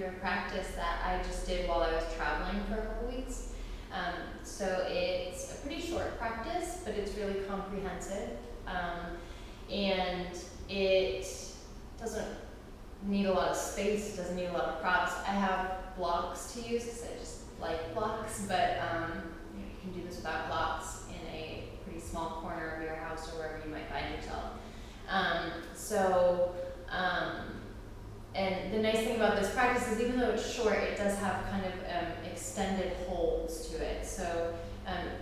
your practice that I just did while I was traveling for a couple weeks. So it's a pretty short practice, but it's really comprehensive. And it doesn't need a lot of space, it doesn't need a lot of props. I have blocks to use because I just like blocks, but you can do this without blocks in a pretty small corner of your house or wherever you might find yourself. And the nice thing about this practice is even though it's short, it does have kind of extended holds to it. So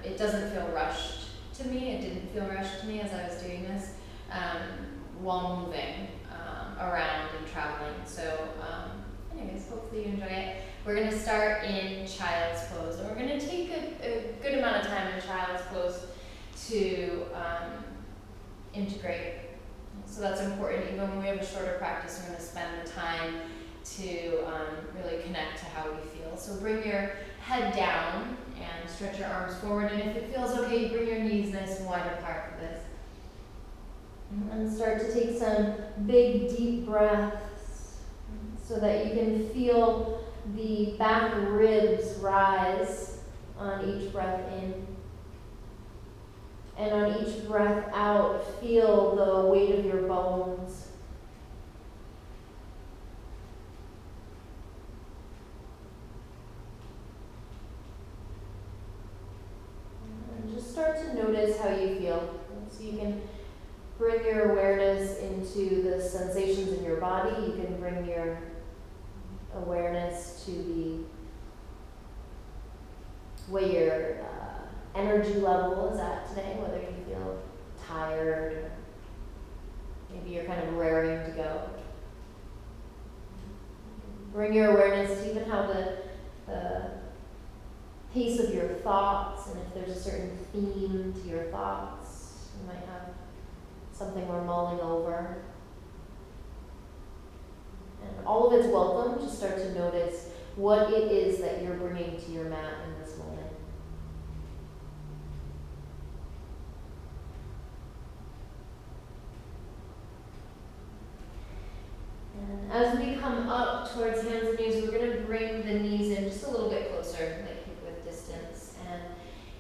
it doesn't feel rushed to me. It didn't feel rushed to me as I was doing this while moving around and traveling. So anyways, hopefully you enjoy it. We're going to start in child's pose. And we're going to take a good amount of time in child's pose to integrate. So that's important. Even when we have a shorter practice, we're going to spend the time to really connect to how we feel. So bring your head down and stretch your arms forward. And if it feels okay, bring your knees nice and wide apart for this. And start to take some big, deep breaths so that you can feel the back ribs rise on each breath in. And on each breath out, feel the weight of your bones. And just start to notice how you feel. So you can bring your awareness into the sensations in your body. You can bring your awareness to the way your energy level is at today, whether you feel tired, or maybe you're kind of raring to go. Bring your awareness to even how the pace of your thoughts, and if there's a certain theme to your thoughts, you might have something we're mulling over. And all of it's welcome. Just start to notice what it is that you're bringing to your mat in this moment. And as we come up towards hands and knees, we're going to bring the knees in just a little bit closer, like hip width distance. And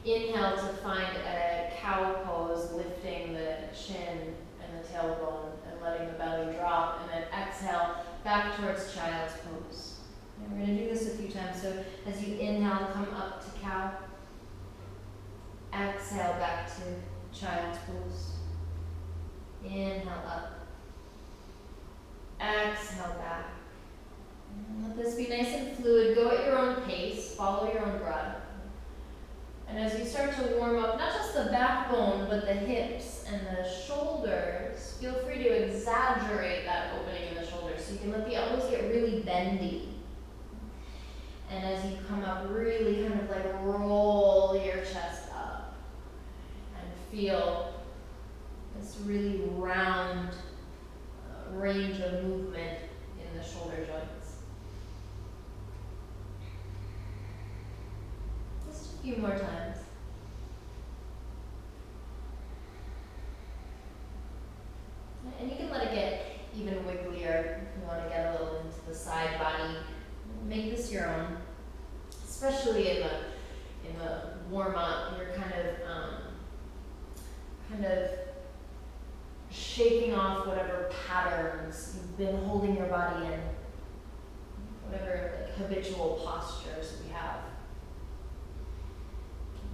inhale to find a cow pose, lifting the chin and the tailbone and letting the belly drop. And then exhale back towards child's pose. And we're going to do this a few times. So as you inhale, come up to cow. Exhale back to child's pose. Inhale up. Exhale back. And let this be nice and fluid. Go at your own pace. Follow your own breath. And as you start to warm up, not just the backbone, but the hips and the shoulders, feel free to exaggerate that opening in the shoulders. So you can let the elbows get really bendy. And as you come up, really kind of like roll your chest up. And feel this really round range of movement in the shoulder joints. Just a few more times. And you can let it get even wigglier if you want to get a little into the side body. Make this your own, especially in the warm up. You're kind of shaking off whatever patterns you've been holding your body in, whatever like habitual postures we have.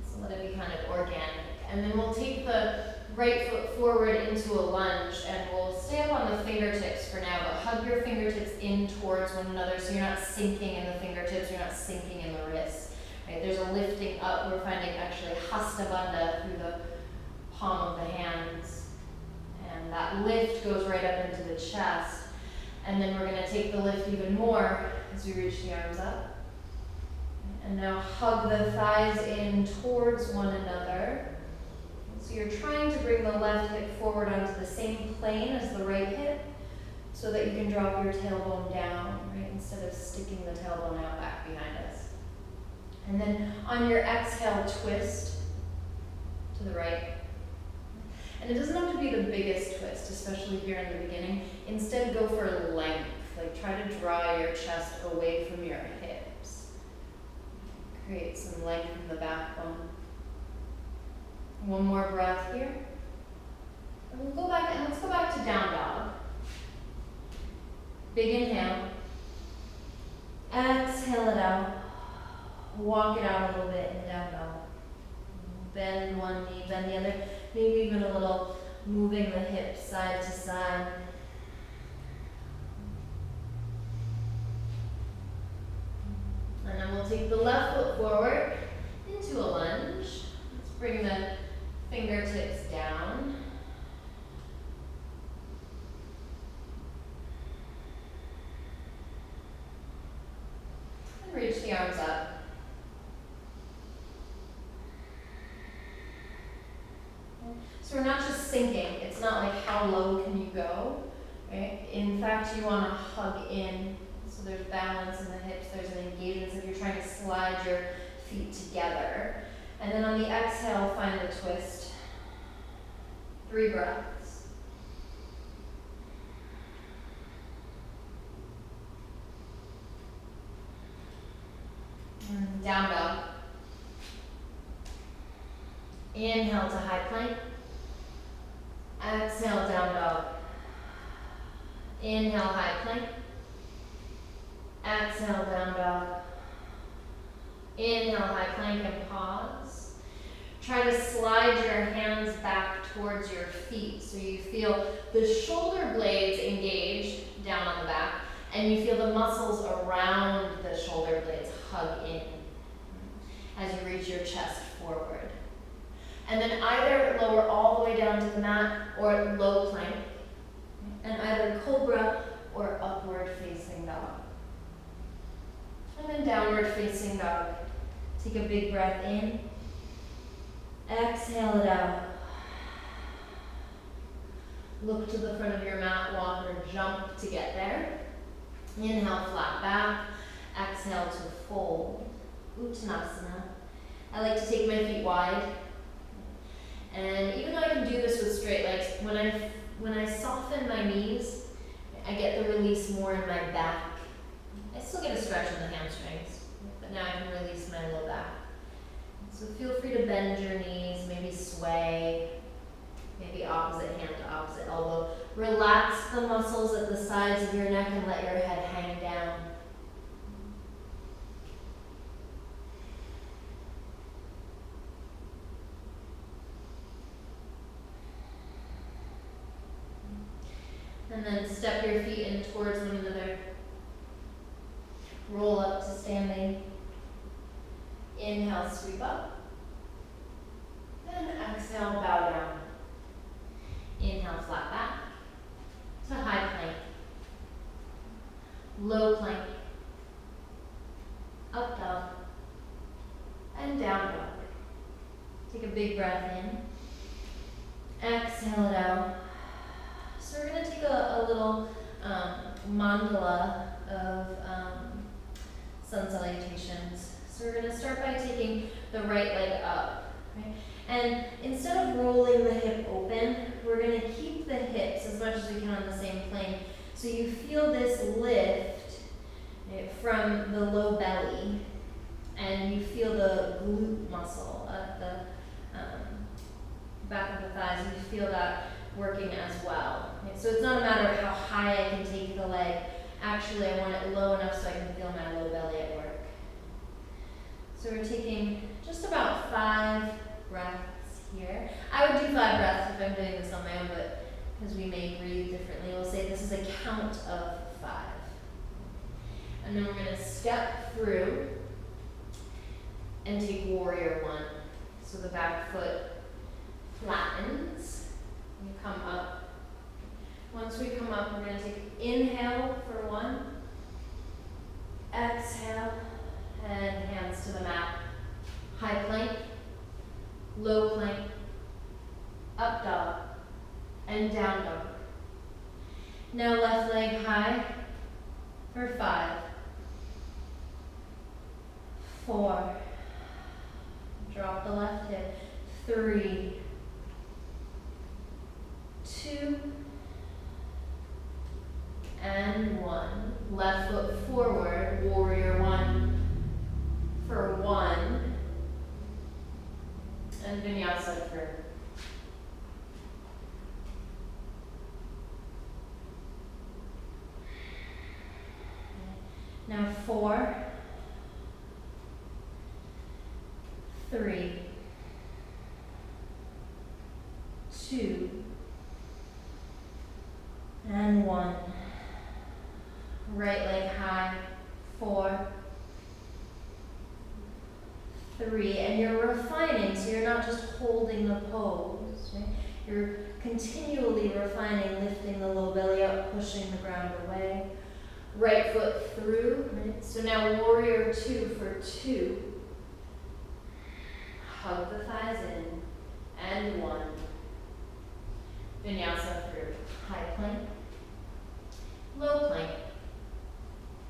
So let it be kind of organic. And then we'll take the right foot forward into a lunge, and we'll stay up on the fingertips for now, but hug your fingertips in towards one another so you're not sinking in the fingertips, you're not sinking in the wrists. Right? There's a lifting up. We're finding actually hasta bandha through the palm of the hands. And that lift goes right up into the chest. And then we're going to take the lift even more as we reach the arms up. And now hug the thighs in towards one another. So you're trying to bring the left hip forward onto the same plane as the right hip so that you can drop your tailbone down, right, instead of sticking the tailbone out back behind us. And then on your exhale, twist to the right. And it doesn't have to be the biggest twist, especially if you're in the beginning. Instead, go for length. Like try to draw your chest away from your hips. Create some length in the backbone. One more breath here. And we'll go back, and let's go back to down dog. Big inhale. Exhale it out. Walk it out a little bit in down dog. Bend one knee, bend the other. Maybe even a little moving the hips side to side. And then we'll take the left foot forward into a lunge. Let's bring the fingertips down. And reach the arms up. So we're not just sinking. It's not like how low can you go, right? In fact, you want to hug in. So there's balance in the hips, there's an engagement. So if you're trying to slide your feet together. And then on the exhale, find the twist. 3 breaths. And down dog. Inhale to high plank. Exhale, down dog. Inhale, high plank. Exhale, down dog. Inhale, high plank, and pause. Try to slide your hands back towards your feet so you feel the shoulder blades engage down on the back, and you feel the muscles around the shoulder blades hug in as you reach your chest forward. And then either lower all the way down to the mat or low plank, and either cobra or upward facing dog. And then downward facing dog. Take a big breath in. Exhale it out. Look to the front of your mat, walk or jump to get there. Inhale, flat back. Exhale to fold. Uttanasana. I like to take my feet wide. And even though I can do this with straight legs, when I soften my knees, I get the release more in my back. I still get a stretch in the hamstrings, but now I can release my low back. So feel free to bend your knees, maybe sway, maybe opposite hand to opposite elbow. Relax the muscles at the sides of your neck and let your head hang down. And then step your feet in towards one another. Roll up to standing. Inhale, sweep up. And exhale, bow down. Inhale, flat back to high plank. Low plank. Up dog. And down dog. Take a big breath in. Exhale it out. So we're going to take a little mandala of sun salutations. So we're going to start by taking the right leg up. Right? And instead of rolling the hip open, we're going to keep the hips as much as we can on the same plane. So you feel this lift, right, from the low belly, and you feel the glute muscle at the back of the thighs. You feel that working as well. Okay, so it's not a matter of how high I can take the leg. Actually, I want it low enough so I can feel my low belly at work. So we're taking just about 5 breaths here. I would do 5 breaths if I'm doing this on my own, but because we may breathe differently, we'll say this is a count of 5. And then we're going to step through and take warrior 1. So the back foot flattens. You come up. Once we come up, we're going to take inhale for 1. Exhale, and hands to the mat. High plank, low plank, up dog, and down dog. Now left leg high for 5, 4, drop the left hip, 3, 2, and 1. Left foot forward, warrior 1 for 1, and vinyasa through. Now 4, 3, 2, and 1. Right leg high, 4, 3, and you're refining, so you're not just holding the pose, right? You're continually refining, lifting the low belly up, pushing the ground away. Right foot through, right? So now warrior 2 for 2. Hug the thighs in, and 1. Vinyasa through, high plank, low plank,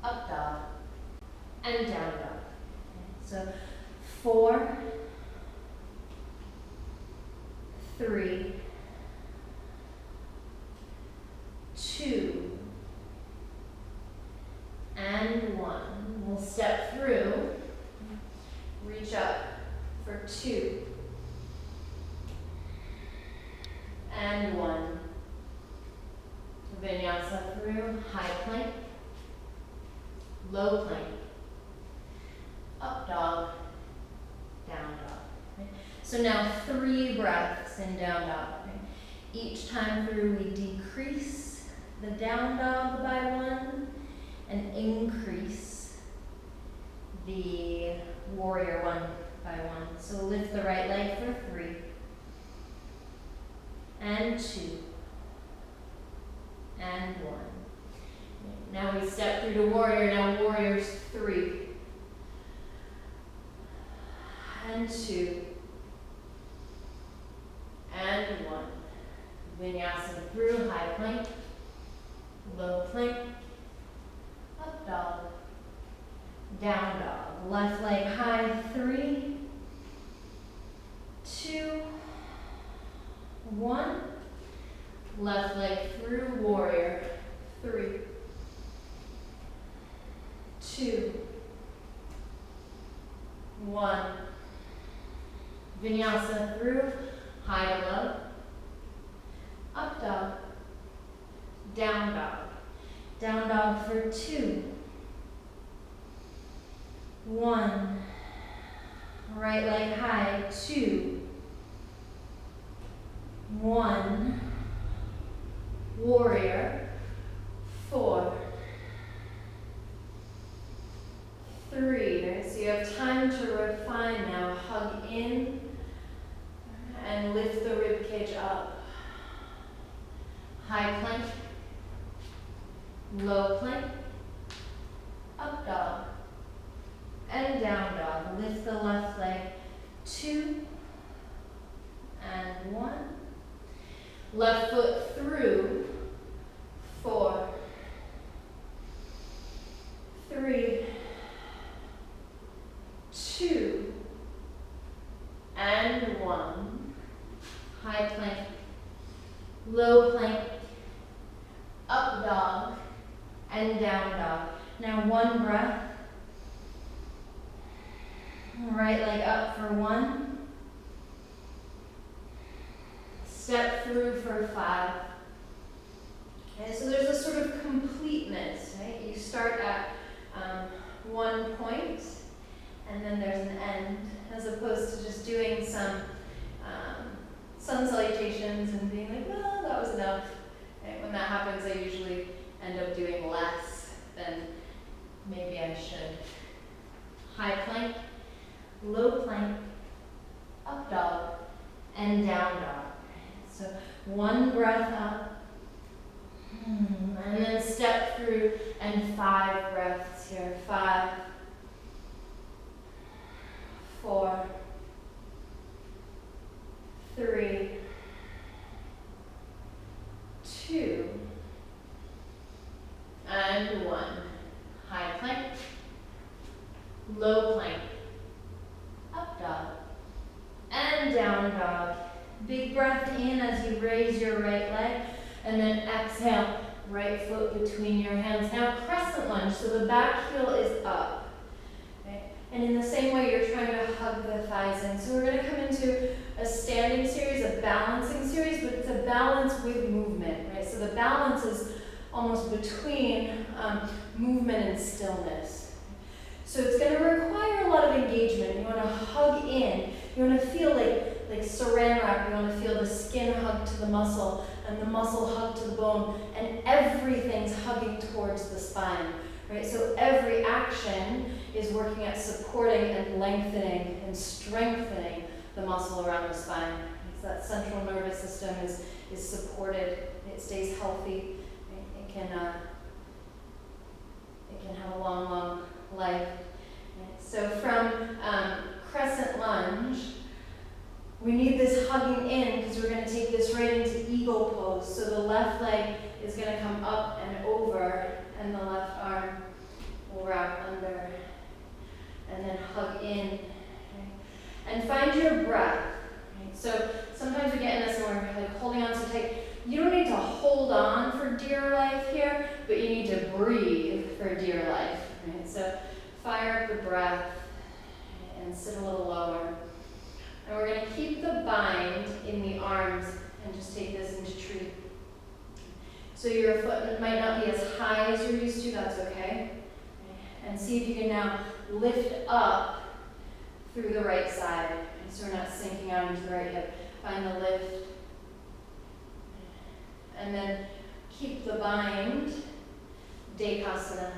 up dog, and down dog. Okay. So 4, 3, 2, and 1. We'll step through, reach up for 2, and 1. Vinyasa through, high plank, low plank, up dog, down dog. Right? So now 3 breaths in down dog. Right? Each time through we decrease the down dog by 1 and increase the warrior 1 by 1. So lift the right leg for 3 and 2 and 1. Now we step through to warrior. Now warriors 3 and 2 and 1. Vinyasa through, high plank, low plank, up dog, down dog. Left leg high, 3, 2, 1. Left leg through, warrior, 3, 2, 1. Vinyasa through, high to low, up dog, down dog. Down dog for 2, 1. Right leg high, 2, 1. Warrior, 4, 3. Right? So you have time to refine now. Hug in and lift the rib cage up. High plank, low plank, up dog, and down dog. Lift the left leg, 2 and 1. Left foot through, 4, 3, 2, and 1. High plank, low plank, up dog, and down dog. Now 1 breath. Right leg up for 1. Step through for 5. Okay, so there's a sort of completeness, right? You start at 1 point, and then there's an end, as opposed to just doing some sun salutations and being like, well, that was enough. Okay, when that happens, I usually end up doing less than maybe I should. High plank, low plank, up dog, and down dog. So 1 breath up, and then step through, and 5 breaths here. 5, 4, 3, 2, and 1. High plank, low plank, up dog, and down dog. Big breath in as you raise your right leg, and then exhale, right right foot between your hands. Now crescent lunge, so the back heel is up. Okay? And in the same way, you're trying to hug the thighs in. So we're going to come into a standing series, a balancing series, but it's a balance with movement, right? So the balance is almost between movement and stillness. So it's going to require a lot of engagement. You want to hug in. You want to feel like saran wrap. You want to feel the skin hug to the muscle and the muscle hug to the bone, and everything's hugging towards the spine, right? So every action is working at supporting and lengthening and strengthening the muscle around the spine. So that central nervous system is supported. It stays healthy. Right? It can have a long, long life. Right? So from crescent lunge, we need this hugging in because we're going to take this right into eagle pose. So the left leg is going to come up and over, and the left arm will wrap under, and then hug in. Okay? And find your breath. Right? So sometimes we get in this and we're like holding on so tight. You don't need to hold on for dear life here, but you need to breathe for dear life. Right? So fire up the breath and sit a little lower. And we're going to keep the bind in the arms and just take this into tree. So your foot might not be as high as you're used to, that's okay. And see if you can now lift up through the right side. So we're not sinking out into the right hip. Find the lift. And then keep the bind, Dekasana.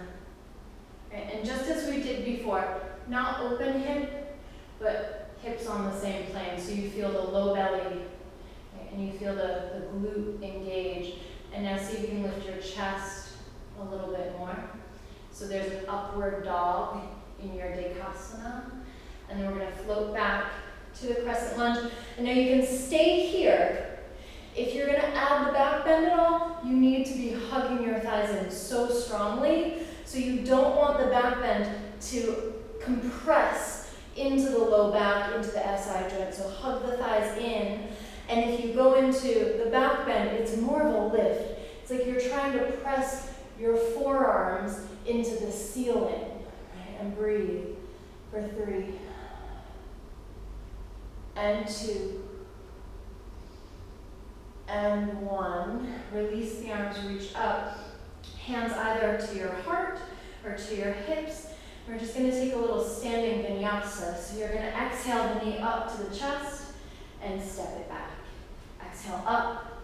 And just as we did before, not open hip, but hips on the same plane, so you feel the low belly, okay, and you feel the glute engage. And now see if you can lift your chest a little bit more. So there's an upward dog in your Dekasana. And then we're going to float back to the crescent lunge. And now you can stay here. If you're going to add the back bend at all, you need to be hugging your thighs in so strongly. So you don't want the back bend to compress into the low back, into the SI joint. So hug the thighs in. And if you go into the back bend, it's more of a lift. It's like you're trying to press your forearms into the ceiling. Right? And breathe for 3 and 2 and 1. Release the arms, reach up. Hands either to your heart or to your hips. We're just going to take a little standing vinyasa. So you're going to exhale the knee up to the chest and step it back. Exhale up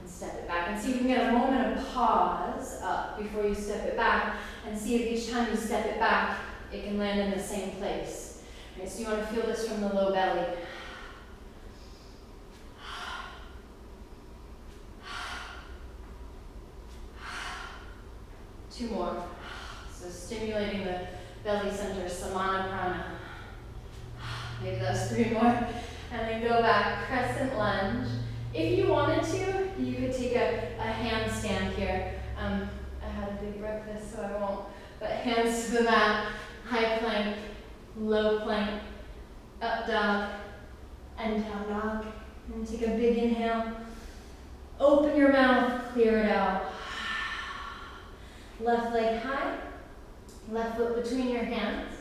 and step it back. And see if you can get a moment of pause up before you step it back. And see if each time you step it back, it can land in the same place. Okay, so you want to feel this from the low belly. Two more. So stimulating the belly center, Samana Prana. Maybe that's 3 more. And then go back, crescent lunge. If you wanted to, you could take a handstand here. I had a big breakfast, so I won't. But hands to the mat, high plank, low plank, up dog, and down dog. And take a big inhale. Open your mouth, clear it out. Left leg high, left foot between your hands,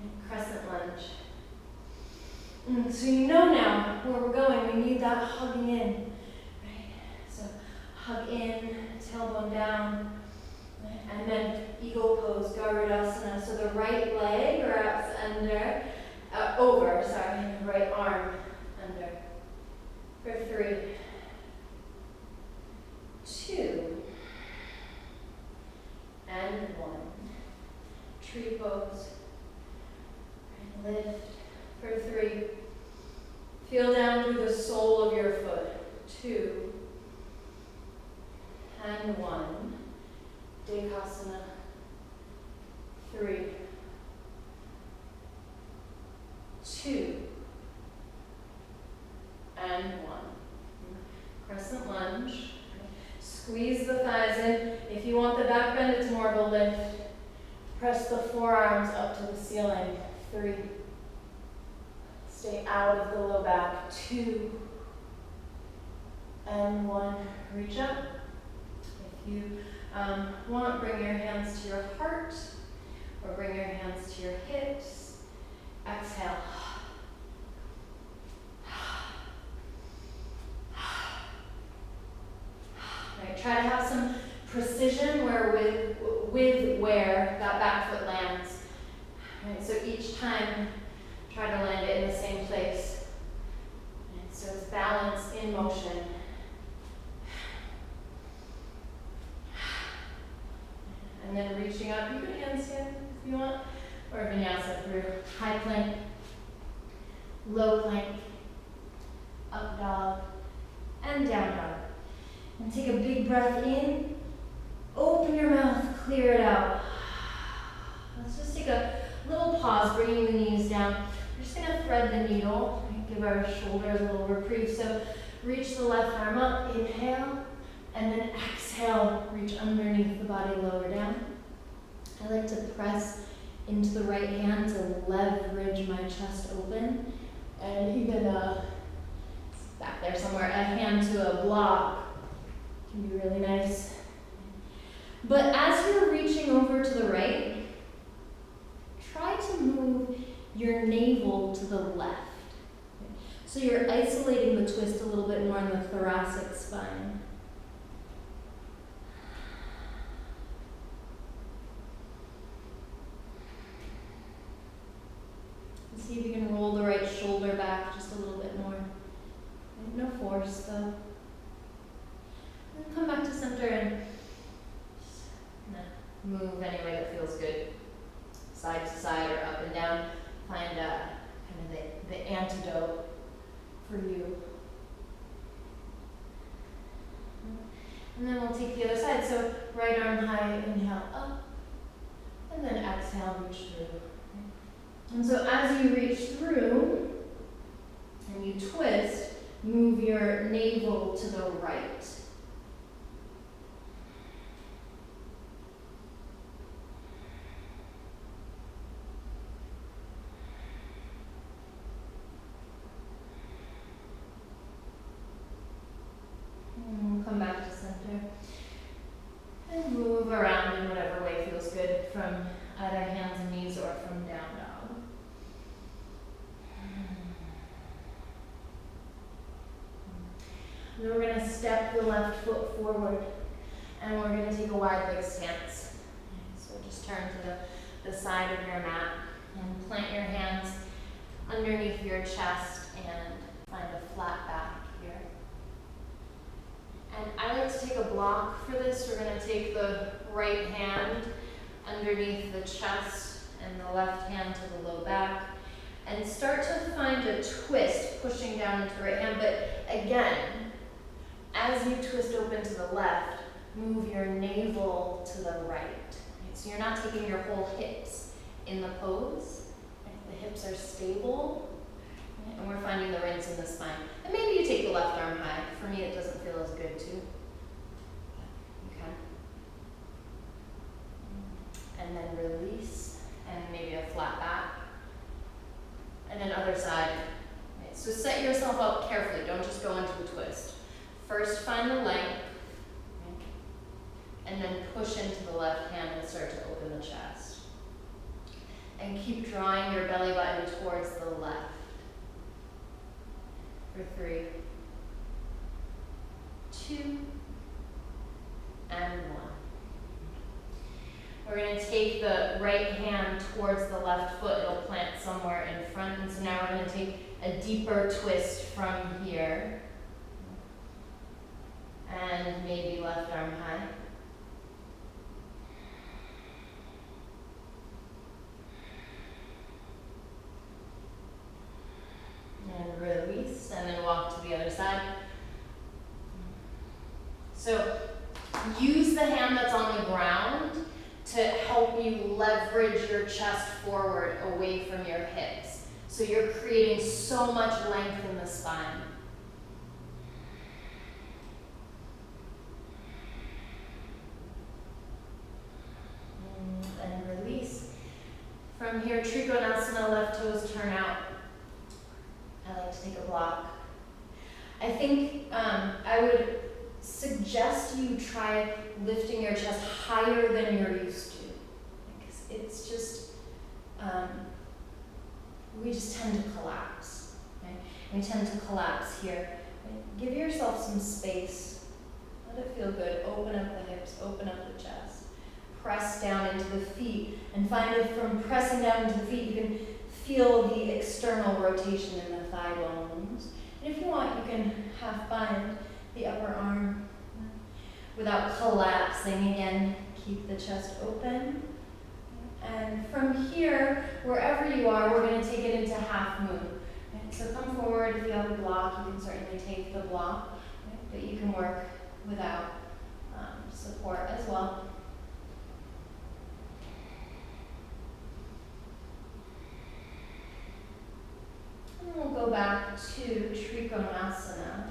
and crescent lunge. So you know now where we're going. We need that hugging in, right? So hug in, tailbone down, and then eagle pose, Garudasana. So the right leg wraps under, right arm under. For 3, 2, and 1. Tree pose. And lift for 3. Feel down through the sole of your foot. 2 and 1. Dekasana. 3, 2 and 1. Crescent lunge. Squeeze the thighs in. If you want the back bend, it's more of a lift. Press the forearms up to the ceiling. 3. Stay out of the low back. 2 and 1. Reach up. If you Bring your hands to your heart, or bring your hands to your hips. Exhale. Right, try to have some precision with where that back foot lands. Right, so each time, try to land it in the same place. Right, so it's balance in motion. And then reaching up, you can handstand if you want, or vinyasa through high plank, low plank, up dog, and down dog. And take a big breath in, open your mouth, clear it out. Let's just take a little pause, bringing the knees down. We're just gonna thread the needle, give our shoulders a little reprieve. So reach the left arm up, inhale, and then exhale, reach underneath the body, lower down. I like to press into the right hand to leverage my chest open. And even back there somewhere, a hand to a block can be really nice. But as you're reaching over to the right, try to move your navel to the left. So you're isolating the twist a little bit more in the thoracic spine. And see if you can roll the right shoulder back just a little bit more. No force though. And come back to center and just move any way that feels good. Side to side or up and down. Find kind of the antidote for you. And then we'll take the other side. So right arm high, inhale up, and then exhale, reach through. And so as you reach through and you twist, move your navel to the right. Come back to center and move around in whatever way feels good, from either hands and knees or from down dog. And then we're going to step the left foot forward and we're going to take a wide leg stance. So just turn to the side of your mat and plant your hands underneath your chest and find a flat back. And I like to take a block for this. We're going to take the right hand underneath the chest and the left hand to the low back and start to find a twist pushing down into the right hand. But again, as you twist open to the left, move your navel to the right. So you're not taking your whole hips in the pose. The hips are stable. And we're finding the rinse in the spine. And maybe you take the left arm high. For me, it doesn't feel as good too. Okay. And then release, and maybe a flat back. And then other side. Right. So set yourself up carefully. Don't just go into a twist. First, find the length. And then push into the left hand and start to open the chest. And keep drawing your belly button towards the left. For 3, 2, and 1. We're going to take the right hand towards the left foot. It'll plant somewhere in front. And so now we're going to take a deeper twist from here. And maybe left arm high. And release, and then walk to the other side. So use the hand that's on the ground to help you leverage your chest forward away from your hips. So you're creating so much length in the spine. And release. From here, Trikonasana, left toes turn out. I like to take a block. I think I would suggest you try lifting your chest higher than you're used to. Because it's just, we just tend to collapse. Right? We tend to collapse here. Right? Give yourself some space. Let it feel good. Open up the hips, open up the chest. Press down into the feet, and find if from pressing down into the feet you can feel the external rotation in the thigh bones. And if you want, you can half bind the upper arm without collapsing. Again, keep the chest open. And from here, wherever you are, we're going to take it into half moon. Right? So come forward. If you have a block, you can certainly take the block, right? But you can work without support as well. And we'll go back to Trikonasana.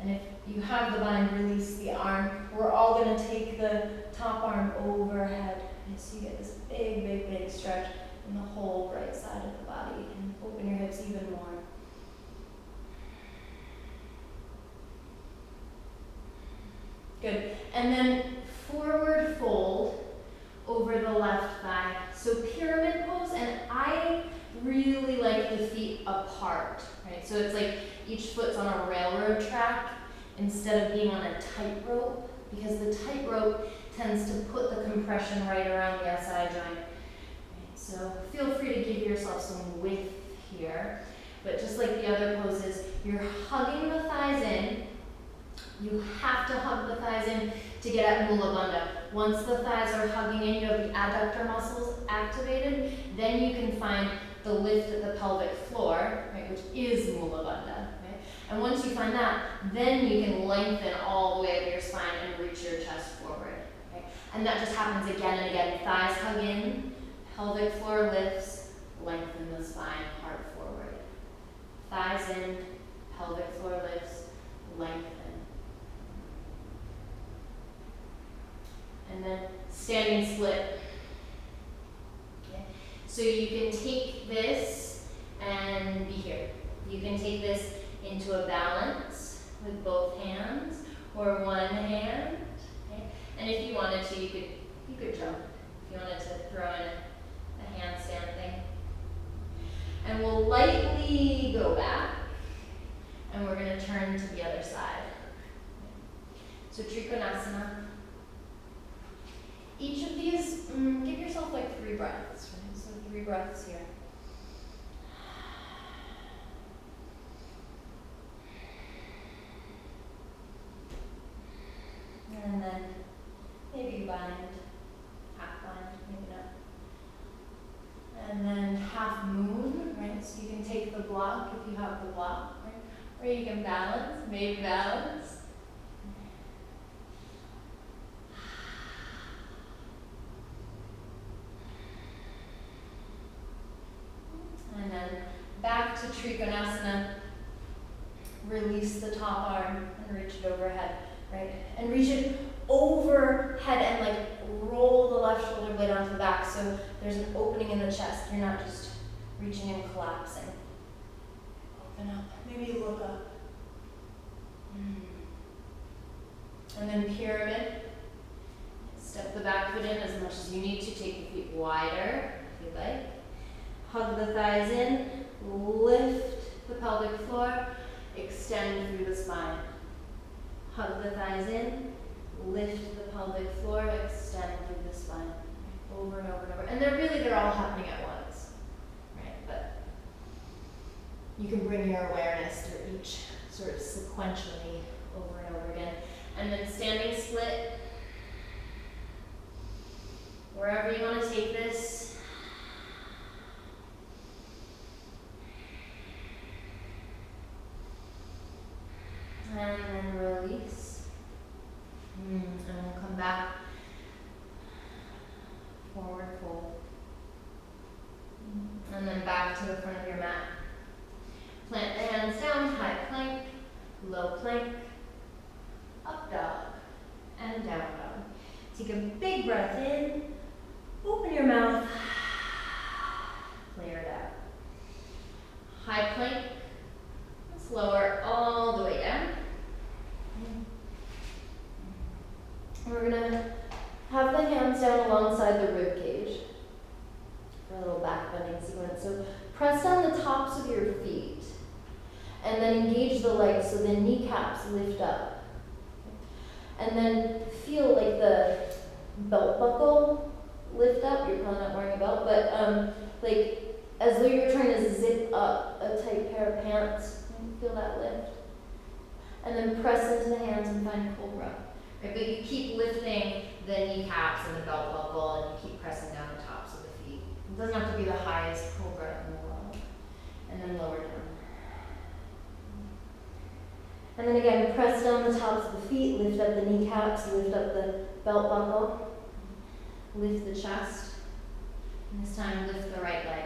And if you have the bind, release the arm. We're all going to take the top arm overhead. And so you get this big, big, big stretch in the whole right side of the body. And open your hips even more. Good. And then forward fold over the left thigh. So pyramid pose, and I really like the feet apart, right? So it's like each foot's on a railroad track instead of being on a tightrope, because the tightrope tends to put the compression right around the SI joint. Right? So feel free to give yourself some width here, but just like the other poses, you're hugging the thighs in. You have to hug the thighs in to get at Mula Bandha. Once the thighs are hugging in, you have the adductor muscles activated, then you can find the lift at the pelvic floor, right, which is Mula Bandha. Right? And once you find that, then you can lengthen all the way up your spine and reach your chest forward. Right? And that just happens again and again. Thighs hug in, pelvic floor lifts, lengthen the spine, heart forward. Thighs in, pelvic floor lifts, lengthen. And then standing split. Okay. So you can take this and be here. You can take this into a balance with both hands or one hand. Okay. And if you wanted to, you could jump. If you wanted to throw in a handstand thing. And we'll lightly go back, and we're going to turn to the other side. So Trikonasana. Each of these, give yourself like 3 breaths, right? So 3 breaths here. And then maybe bind, half bind, maybe not. And then half moon, right? So you can take the block if you have the block, right? Or you can balance, maybe balance. And then back to Trikonasana. Release the top arm and reach it overhead, right? And reach it overhead and like roll the left shoulder blade onto the back so there's an opening in the chest. You're not just reaching and collapsing. Open up. Maybe look up. And then pyramid. Step the back foot in as much as you need to. Take the feet wider if you'd like. Hug the thighs in, lift the pelvic floor, extend through the spine. Hug the thighs in, lift the pelvic floor, extend through the spine. Over and over and over. And they're all happening at once. Right? But you can bring your awareness through each sort of sequentially over and over again. And then standing split. Wherever you want to take this. And then release. And we'll come back. Forward fold. And then back to the front of your mat. Plant the hands down, high plank, low plank, up dog, and down dog. Take a big breath in, open your mouth, clear it out. High plank, let's lower all the way down. we're gonna have the hands down alongside the rib cage for a little back bending sequence. So press down the tops of your feet and then engage the legs so the kneecaps lift up. And then feel like the belt buckle lift up. You're probably not wearing a belt, but like as though you're trying to zip up a tight pair of pants. Feel that lift. And then press into the hands and find cobra. Right, but you keep lifting the kneecaps and the belt buckle, and you keep pressing down the tops of the feet. It doesn't have to be the highest cobra in the world. And then lower down. And then again, press down the tops of the feet, lift up the kneecaps, lift up the belt buckle, lift the chest. And this time, lift the right leg.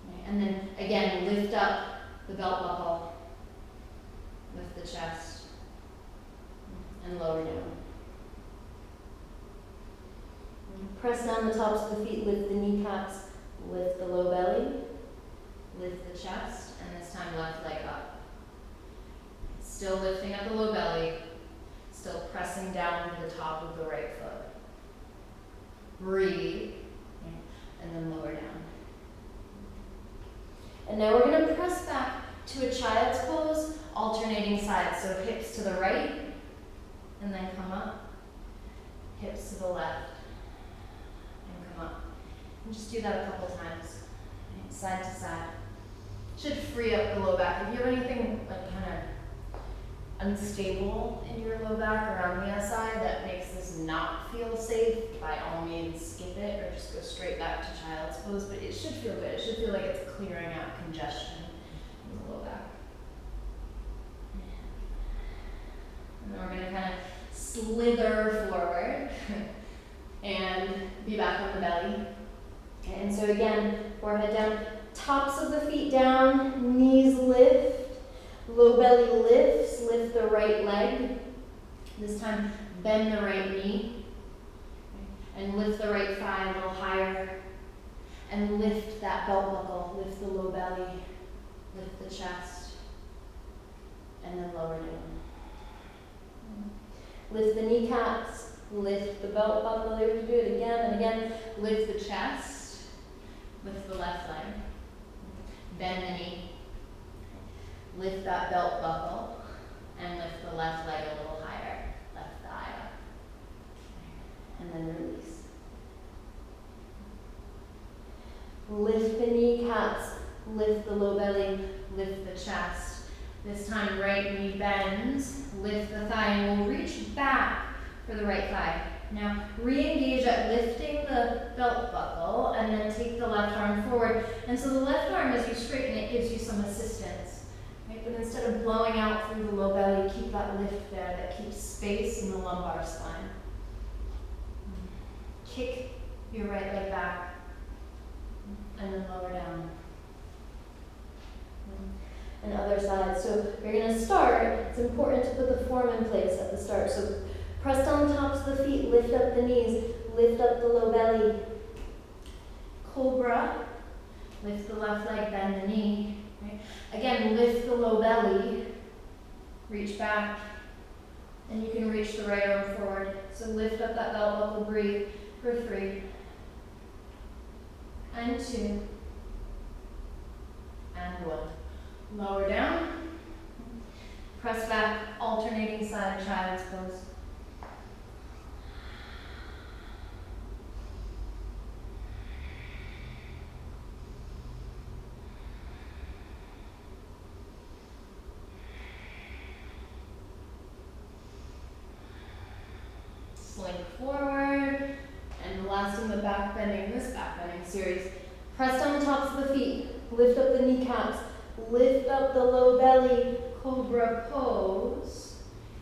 Right, and then again, lift up the belt buckle, lift the chest, and lower down. Press down the tops of the feet, lift the kneecaps, lift the low belly, lift the chest, and this time left leg up. Still lifting up the low belly, still pressing down to the top of the right foot. Breathe, and then lower down. And now we're going to press back to a child's pose, alternating sides. So hips to the right, and then come up. Hips to the left, and come up. And just do that a couple times, right? Side to side. Should free up the low back. If you have anything like kind of unstable in your low back or on the SI that makes this not feel safe, by all means skip it or just go straight back to child's pose, but it should feel good. It should feel like it's clearing out congestion in the low back. And then we're going to kind of slither forward and be back on the belly. Okay, and so again, forehead down, tops of the feet down, knees lift. Low belly lifts, lift the right leg. This time, bend the right knee. And lift the right thigh a little higher. And lift that belt buckle, lift the low belly, lift the chest. And then lower down. Lift the kneecaps, lift the belt buckle. There we do it again and again. Lift the chest, lift the left leg. Bend the knee. Lift that belt buckle and lift the left leg a little higher, left thigh up. And then release. Lift the kneecaps, lift the low belly, lift the chest. This time right knee bends, lift the thigh, and we'll reach back for the right thigh. Now re-engage at lifting the belt buckle and then take the left arm forward. And so the left arm, as you straighten it, gives you some assistance. But instead of blowing out through the low belly, keep that lift there that keeps space in the lumbar spine. Kick your right leg back and then lower down. And other side. So you're going to start, it's important to put the form in place at the start. So press down the tops of the feet, lift up the knees, lift up the low belly. Cobra, lift the left leg, bend the knee. Right. Again, lift the low belly, reach back, and you can reach the right arm forward. So lift up that belt buckle, breathe for 3, and 2, and 1. Lower down, press back, alternating side, child's pose. Slink forward, and last in the back bending, this back bending series. Press down the tops of the feet, lift up the kneecaps, lift up the low belly, cobra pose.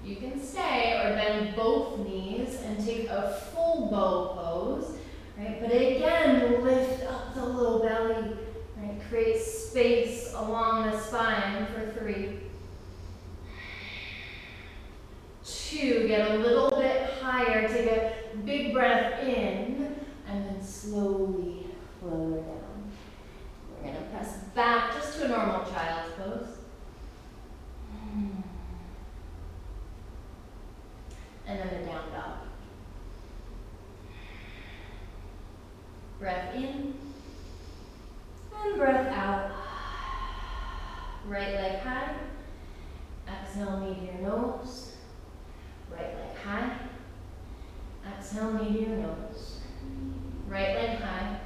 You can stay or bend both knees and take a full bow pose, right? But again, lift up the low belly, right? Create space along the spine for 3. 2, get a little bit higher, take a big breath in, and then slowly lower down. We're going to press back just to a normal child's pose. and then a down dog. Breath in, and breath out. Right leg high. Exhale, knee to your nose. Right leg high. Exhale, knee to your nose. Right leg high.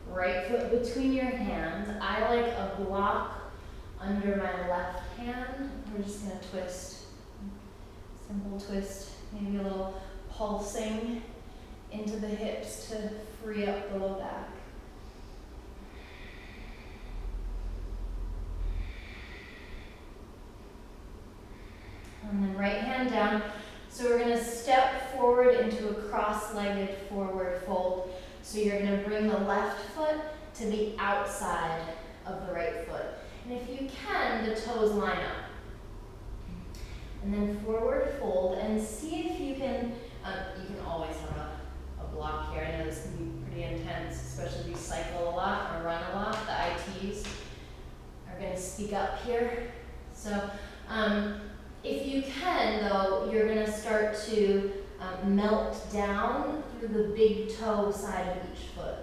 Right foot between your hands. I like a block under my left hand. We're just gonna twist. Simple twist, maybe a little pulsing into the hips to free up the low back. And then right hand down. So we're going to step forward into a cross-legged forward fold. So you're going to bring the left foot to the outside of the right foot. And if you can, the toes line up. And then forward fold, and see if you can always have a block here. I know this can be pretty intense, especially if you cycle a lot or run a lot. The ITs are going to speak up here. So if you can, though, you're going to start to melt down through the big toe side of each foot.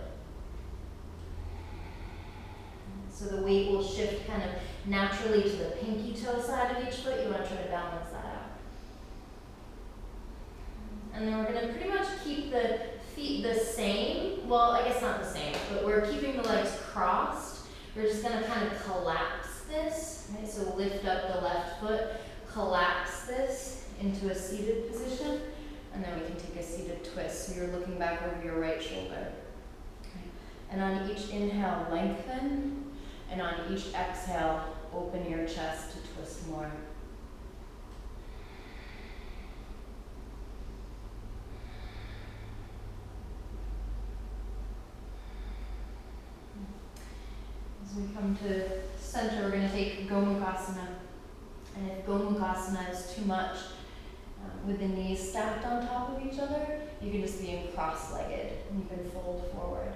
So the weight will shift kind of naturally to the pinky toe side of each foot. You want to try to balance that out. And then we're going to pretty much keep the feet the same. Well, I guess not the same, but we're keeping the legs crossed. We're just going to kind of collapse this. Right? So lift up the left foot, collapse this into a seated position, and then we can take a seated twist. So you're looking back over your right shoulder. Okay. And on each inhale, lengthen. And on each exhale, open your chest to twist more. As we come to center, we're going to take Gomukhasana. And if Gomukhasana is too much, with the knees stacked on top of each other, you can just be in cross-legged and you can fold forward.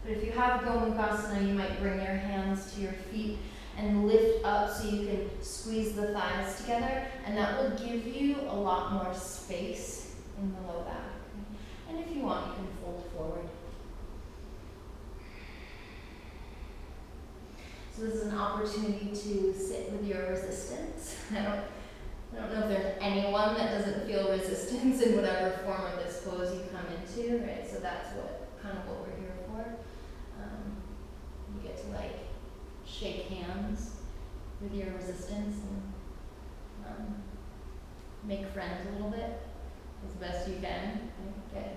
But if you have Gomukhasana, you might bring your hands to your feet and lift up so you can squeeze the thighs together, and that will give you a lot more space in the low back. And if you want, you can fold forward. So this is an opportunity to sit with your resistance. I don't know if there's anyone that doesn't feel resistance in whatever form of this pose you come into, right? So that's what we're here for. You get to like shake hands with your resistance and make friends a little bit as best you can.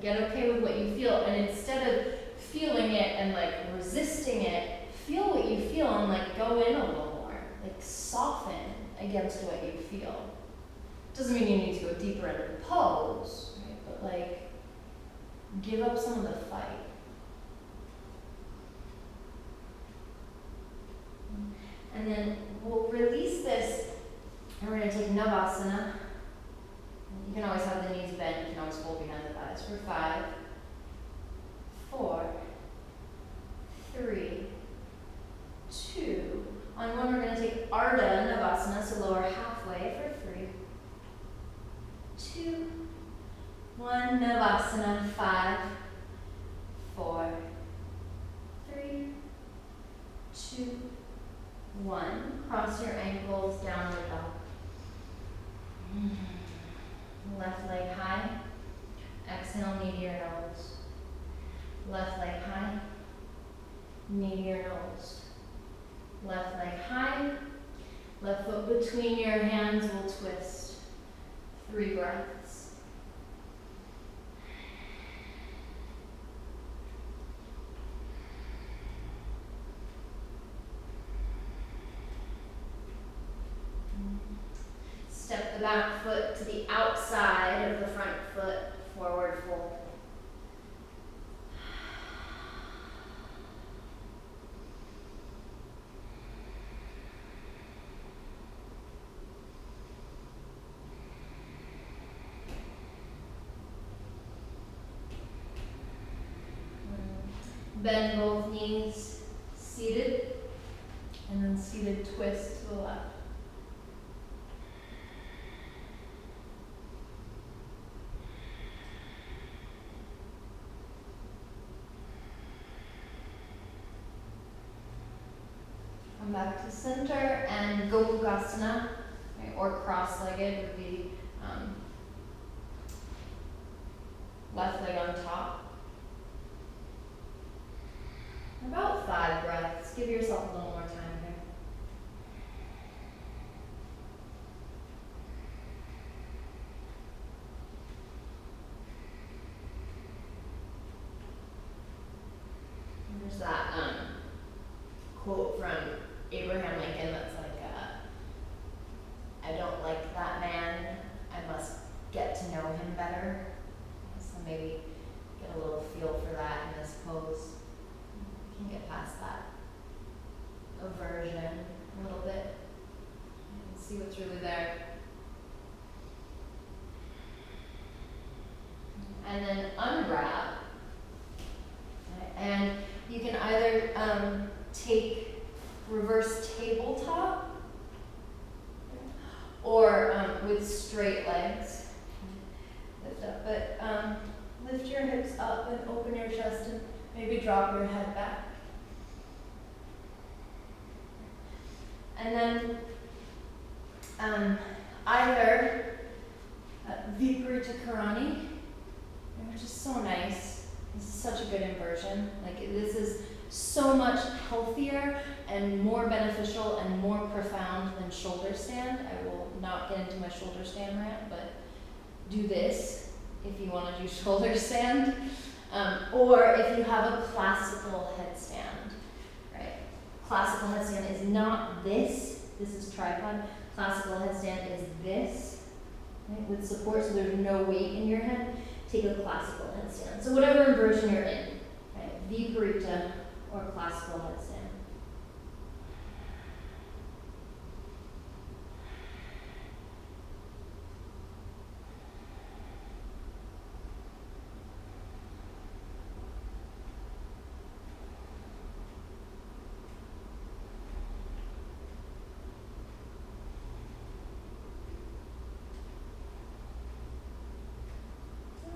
Get okay with what you feel, and instead of feeling it and like resisting it, feel what you feel and like go in a little more, like soften against what you feel. Doesn't mean you need to go deeper into the pose, right? But like give up some of the fight. And then we'll release this, and we're going to take Navasana. You can always have the knees bent, you can always fold behind the thighs for 5, 4, 3, 2. On one, we're going to take Ardha Navasana, so lower halfway for 3, 2, 1. Navasana, 5, 4, 3, 2, 1. Cross your ankles, downward dog. Left leg high. Exhale, knee to your nose. Left leg high. Knee to your nose. Left leg high. Left foot between your hands will twist. 3 breaths. Step the back foot to the outside of the front foot, forward fold. Bend both knees, seated, and then seated twist to the left. back to center and Gopukasana, right, or cross-legged would be left leg on top. About 5 breaths. Give yourself a little more time here. There's that quote from Abraham Lincoln that's like, I don't like that man, I must get to know him better. So maybe get a little feel for that in this pose. You can get past that aversion a little bit and see what's really there. And then unwrap. And you can either take reverse tabletop or with straight legs. Lift up, but lift your hips up and open your chest and maybe drop your head back. And then either Viparita Karani, which is so nice. This is such a good inversion. Like, this is so much healthier and more beneficial and more profound than shoulder stand. I will not get into my shoulder stand rant, but do this if you want to do shoulder stand, or if you have a classical headstand, right? Classical headstand is not this. This is tripod. Classical headstand is this, right, with support, so there's no weight in your head. Take a classical headstand. So whatever inversion you're in, right? Viparita or classical headstand.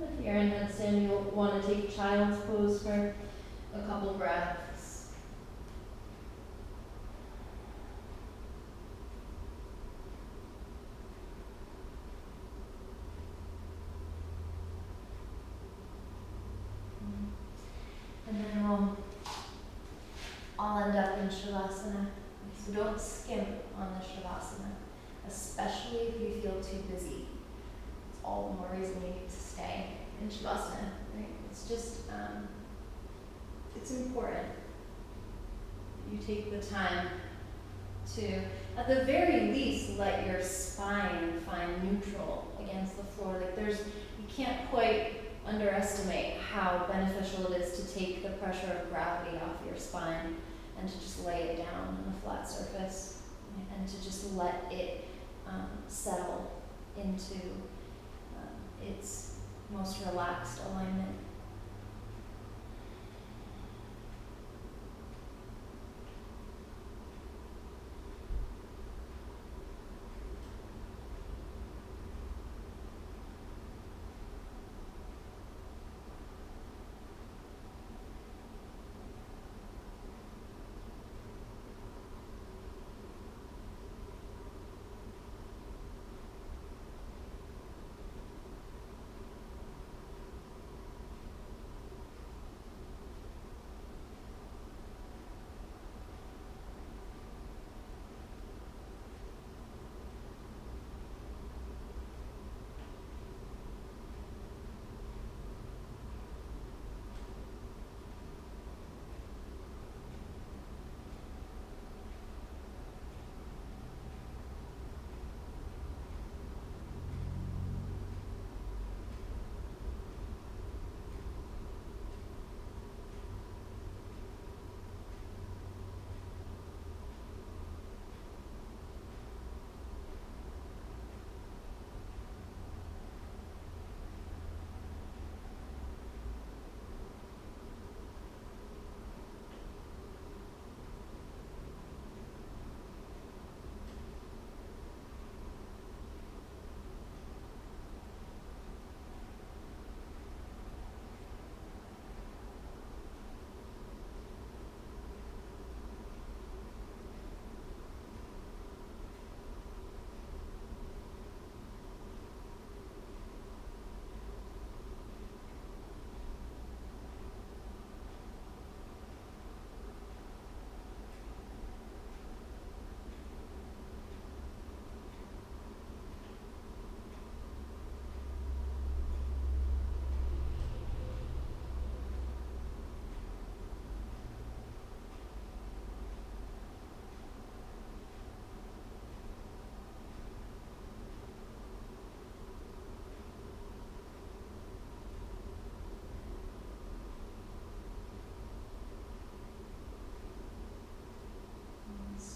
If you're in headstand, you'll want to take child's pose for a couple breaths. And then we'll all end up in Shavasana. So don't skimp on the Shavasana, especially if you feel too busy. It's all the more reason you need to stay in Shavasana, right? It's just, it's important. You take the time to, at the very least, let your spine find neutral against the floor. Like, you can't quite underestimate how beneficial it is to take the pressure of gravity off your spine and to just lay it down on a flat surface, right? And to just let it settle into its most relaxed alignment.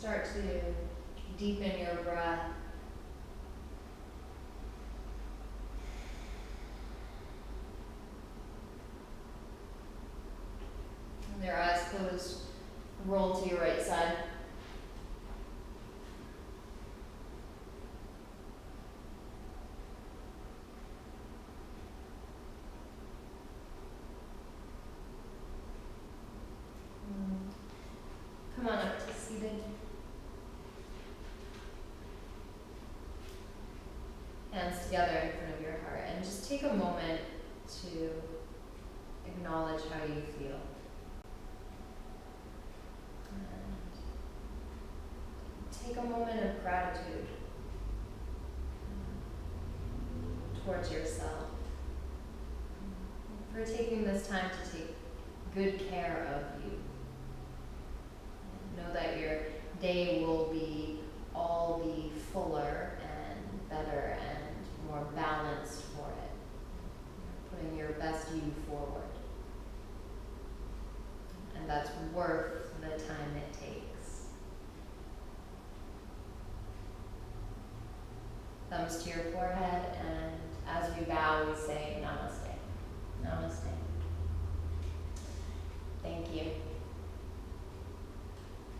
Start to deepen your breath. And your eyes closed, roll to your right side. Come on up to seated. Hands together in front of your heart, and just take a moment to acknowledge how you feel. And take a moment of gratitude towards yourself for taking this time to take good care of you. Know that your day will all be fuller and better and more balanced for it. Putting your best you forward. And that's worth the time it takes. Thumbs to your forehead, and as we bow, we say namaste. Namaste.